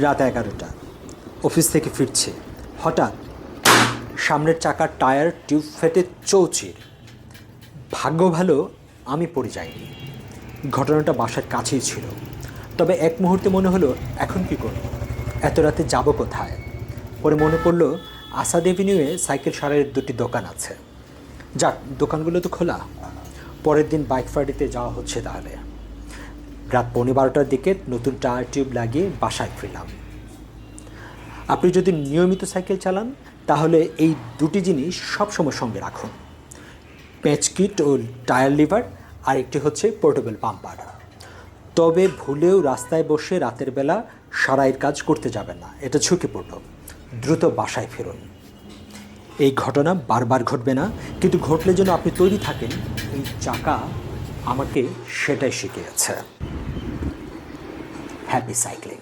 রাত 11টা, অফিস থেকে ফিরছে, হঠাৎ সামনের চাকার টায়ার টিউব ফেটে চৌচির। ভাগ্য ভালো আমি পড়ে যাইনি। ঘটনাটা বাসার কাছেই ছিল। তবে এক মুহূর্তে মনে হলো, এখন কি করব, এত রাতে যাব কোথায়? পরে মনে পড়লো আসাদ এভিনিউয়ে সাইকেল সারাইয়ের 2টি দোকান আছে। যাক, দোকানগুলো তো খোলা। পরের দিন বাইক ফ্রাইডেতে যাওয়া হচ্ছে তাহলে। রাত 12:15টার দিকে নতুন টায়ার টিউব লাগিয়ে বাসায় ফিরলাম। আপনি যদি নিয়মিত সাইকেল চালান তাহলে এই 2টি জিনিস সবসময় সঙ্গে রাখুন: প্যাচ কিট ও টায়ার লিভার, আর একটি হচ্ছে পোর্টেবল পাম্পার। তবে ভুলেও রাস্তায় বসে রাতের বেলা সারাইয়ের কাজ করতে যাবেন না, এটা ঝুঁকিপূর্ণ। দ্রুত বাসায় ফিরুন। এই ঘটনা বারবার ঘটবে না, কিন্তু ঘটলে যেন আপনি তৈরি থাকেন। এই চাকা আমাকে সেটাই শিখিয়েছে। Happy cycling.